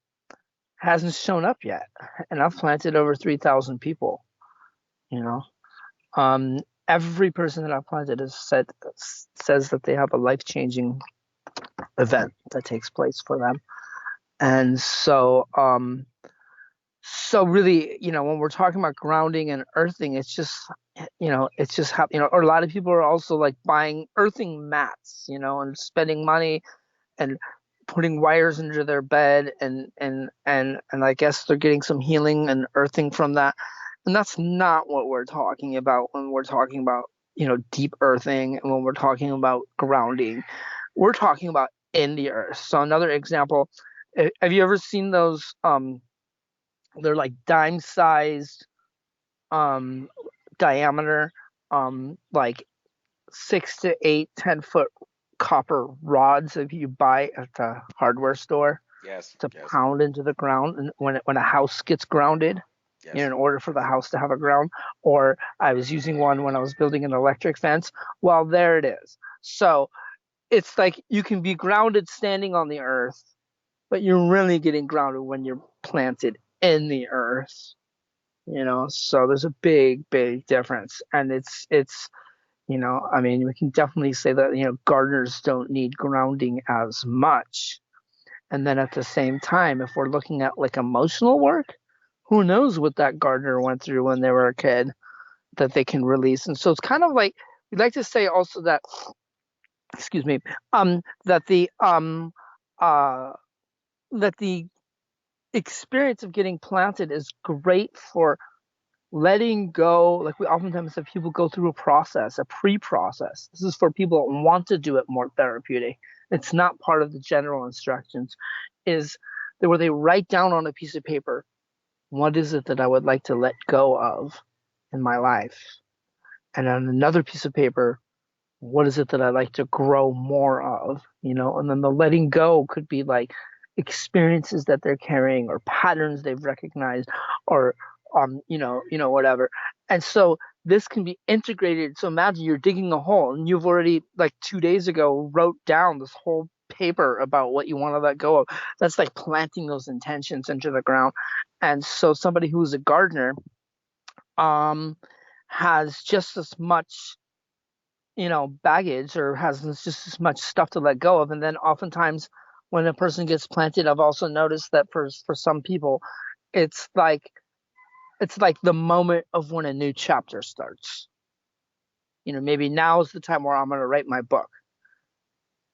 hasn't shown up yet, and I've planted over 3,000 people. You know, um, every person that I've planted says that they have a life-changing event that takes place for them, and so really, when we're talking about grounding and earthing, it's just how, or a lot of people are also like buying earthing mats, and spending money and putting wires into their bed and I guess they're getting some healing and earthing from that. And that's not what we're talking about when we're talking about, deep earthing and when we're talking about grounding. We're talking about in the earth. So another example, have you ever seen those they're like dime sized um diameter like 6 to 8 10 foot copper rods that you buy at the hardware store Yes, to yes, pound into the ground and when a house gets grounded, yes. in order for the house to have a ground. Or I was using one when I was building an electric fence. Well, there it is. So it's like you can be grounded standing on the earth, but you're really getting grounded when you're planted in the earth. So there's a big difference. And it's I mean, we can definitely say that, gardeners don't need grounding as much. And then at the same time, if we're looking at like emotional work, who knows what that gardener went through when they were a kid that they can release. And so it's kind of like we'd like to say also that, excuse me, that uh the experience of getting planted is great for letting go. Like we oftentimes have people go through a process, a pre-process. This is for people that want to do it more therapeutic. It's not part of the general instructions. Is where they write down on a piece of paper, what is it that I would like to let go of in my life? And on another piece of paper, what is it that I like to grow more of? And then the letting go could be like experiences that they're carrying or patterns they've recognized or whatever. And so this can be integrated. So imagine you're digging a hole and you've already like 2 days ago wrote down this whole paper about what you want to let go of. That's like planting those intentions into the ground. And so somebody who's a gardener um has just as much baggage or has just as much stuff to let go of. And then oftentimes when a person gets planted, I've also noticed that for some people, it's like the moment of when a new chapter starts. Maybe now is the time where I'm going to write my book.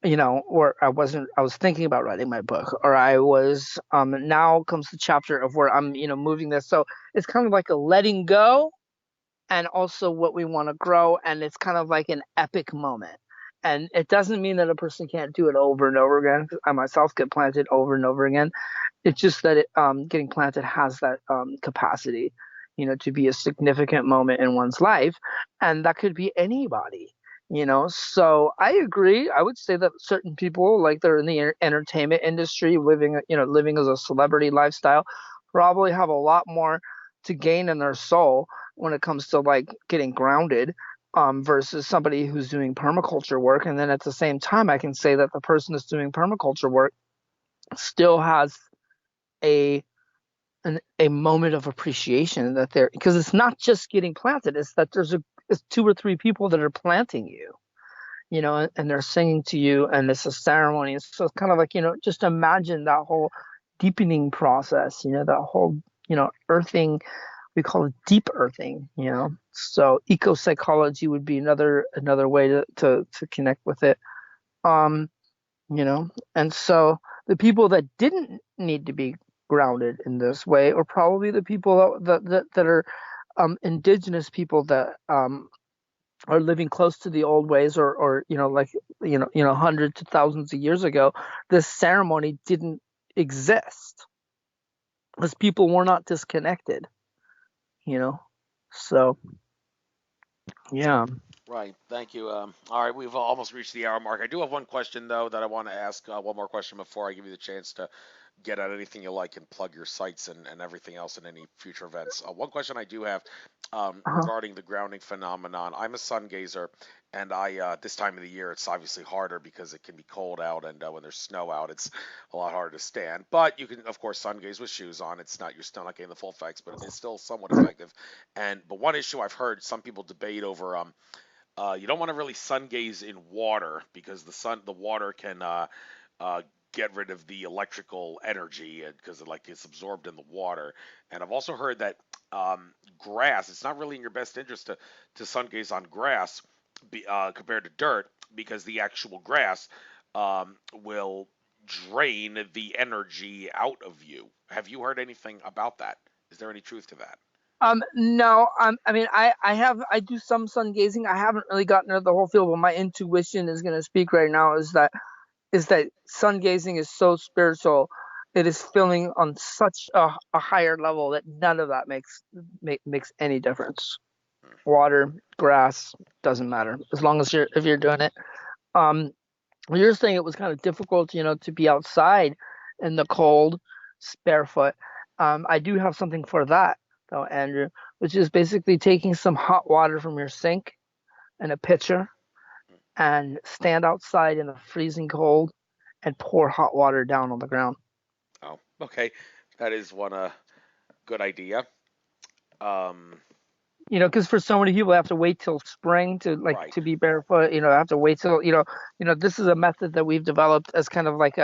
Or I was thinking about writing my book, or I was, now comes the chapter of where I'm, moving this. So it's kind of like a letting go and also what we want to grow. And it's kind of like an epic moment. And it doesn't mean that a person can't do it over and over again. I myself get planted over and over again. It's just that getting planted has that capacity, to be a significant moment in one's life. And that could be anybody. So I agree. I would say that certain people, like they're in the entertainment industry, living as a celebrity lifestyle, probably have a lot more to gain in their soul when it comes to like getting grounded, versus somebody who's doing permaculture work. And then at the same time, I can say that the person that's doing permaculture work still has a a moment of appreciation that they're, because it's not just getting planted, it's that it's 2 or 3 people that are planting you. and they're singing to you, and it's a ceremony. So it's kind of like, just imagine that whole deepening process, that whole, earthing. We call it deep earthing. So eco psychology would be another way to connect with it. Um, and so the people that didn't need to be grounded in this way are probably the people that are indigenous people that are living close to the old ways, or like hundreds to thousands of years ago. This ceremony didn't exist because people were not disconnected, you know so yeah. Right. Thank you. All right, we've almost reached the hour mark. I do have one question though that I want to ask. One more question before I give you the chance to get at anything you like and plug your sites and everything else in any future events. One question I do have Uh-huh. regarding the grounding phenomenon. I'm a sun gazer, and I this time of the year it's obviously harder because it can be cold out, and when there's snow out, it's a lot harder to stand. But you can, of course, sun gaze with shoes on. It's not, you're still not getting the full effects, but it's still somewhat effective. But one issue I've heard some people debate over, you don't want to really sun gaze in water because the water can uh, get rid of the electrical energy because it like it's absorbed in the water. And I've also heard that grass, it's not really in your best interest to sun gaze on grass compared to dirt because the actual grass will drain the energy out of you. Have you heard anything about that? Is there any truth to that? No, I mean, I do some sun gazing. I haven't really gotten into the whole field, but my intuition is going to speak right now. Is that sun gazing is so spiritual. It is feeling on such a higher level that none of that makes any difference. Water, grass, doesn't matter as long as if you're doing it. Um, you're saying it was kind of difficult, to be outside in the cold, barefoot. I do have something for that, though, Andrew, which is basically taking some hot water from your sink in a pitcher and stand outside in the freezing cold and pour hot water down on the ground. Oh, okay. That is one good idea. Um, Because for so many people, they have to wait till spring to like right. to be barefoot. Have to wait till This is a method that we've developed as kind of like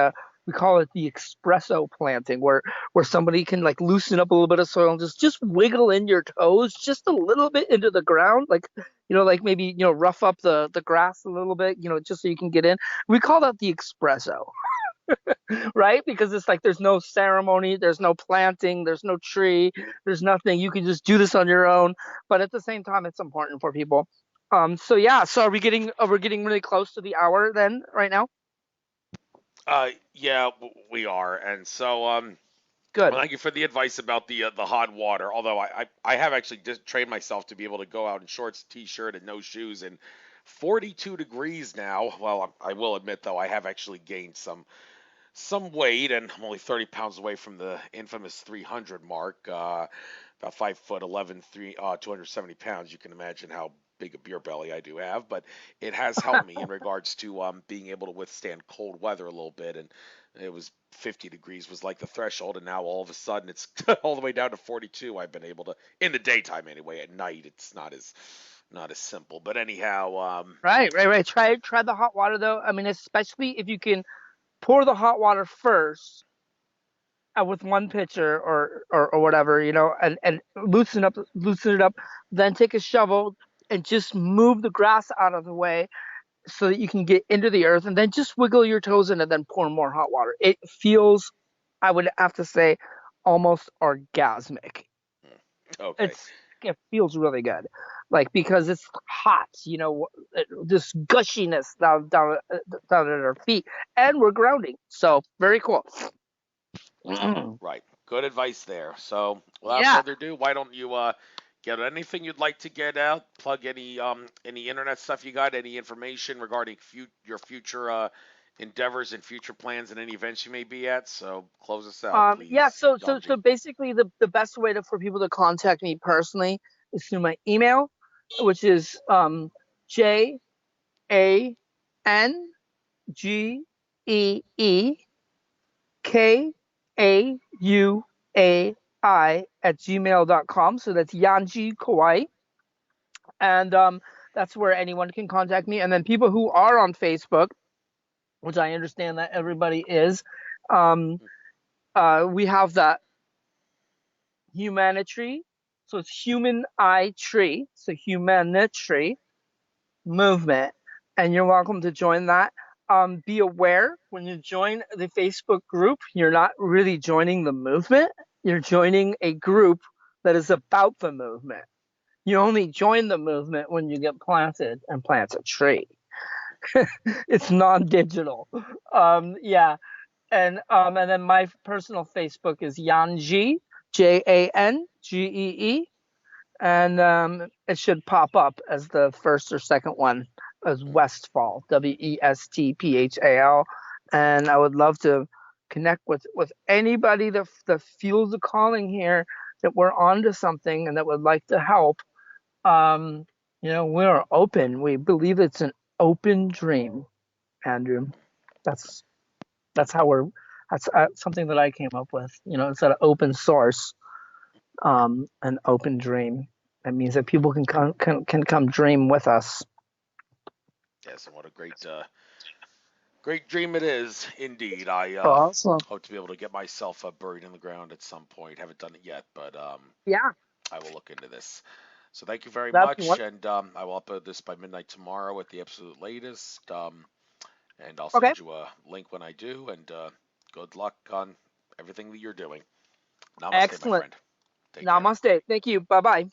we call it the espresso planting, where somebody can like loosen up a little bit of soil and just wiggle in your toes just a little bit into the ground, like maybe rough up the grass a little bit, just so you can get in. We call that the espresso. Right? Because it's like there's no ceremony, there's no planting, there's no tree, there's nothing. You can just do this on your own, but at the same time, it's important for people. So yeah. So are we getting really close to the hour then right now? Yeah, we are, and so Good. well, thank you for the advice about the hot water. Although I have actually just trained myself to be able to go out in shorts, t-shirt, and no shoes in 42 degrees now. Well, I will admit though I have actually gained some weight, and I'm only 30 pounds away from the infamous 300 mark. About 5 foot 11, 270 pounds. You can imagine how big a beer belly I do have, but it has helped me in regards to being able to withstand cold weather a little bit. And it was 50 degrees was like the threshold, and now all of a sudden it's all the way down to 42. I've been able to in the daytime anyway. At night it's not as simple. But anyhow, Right, right, right. Try the hot water though. I mean, especially if you can pour the hot water first with one pitcher or whatever, and loosen it up, then take a shovel and just move the grass out of the way so that you can get into the earth, and then just wiggle your toes in and then pour more hot water. It feels, I would have to say, almost orgasmic. okay. It feels really good, like because it's hot, this gushiness down at our feet, and we're grounding. So very cool. Right. Good advice there. So, without Yeah. further ado, why don't you get anything you'd like to get out? Plug any internet stuff you got, any information regarding your future endeavors and future plans and any events you may be at. So, close us out, Yeah. please, So Jangee. basically, the best way for people to contact me personally is through my email, which is JANGEEKAUAI at gmail.com. So that's Yanji Kauai. And That's where anyone can contact me. And then people who are on Facebook, which I understand that everybody is, um, we have that humanitry. So it's human I tree. So humanitry movement. And you're welcome to join that. Be aware when you join the Facebook group, you're not really joining the movement. You're joining a group that is about the movement. You only join the movement when you get planted and plant a tree. It's non-digital. Yeah, and then my personal Facebook is Jangee, Jangee, and it should pop up as the first or second one as Westphal, Westphal, and I would love to connect with anybody that feels the calling here, that we're onto something and that would like to help. Um, we're open. We believe it's an open dream, Andrew. That's that's how we're. That's something that I came up with. Instead of open source, an open dream. That means that people can come dream with us. Yes, and what a great dream it is, indeed. I Awesome. hope to be able to get myself buried in the ground at some point. Haven't done it yet, but Yeah, I will look into this. So thank you very that's much, what. and I will upload this by midnight tomorrow at the absolute latest. And I'll Okay. send you a link when I do. And good luck on everything that you're doing. Namaste, my Excellent. friend. Take care. Namaste. Thank you. Bye bye.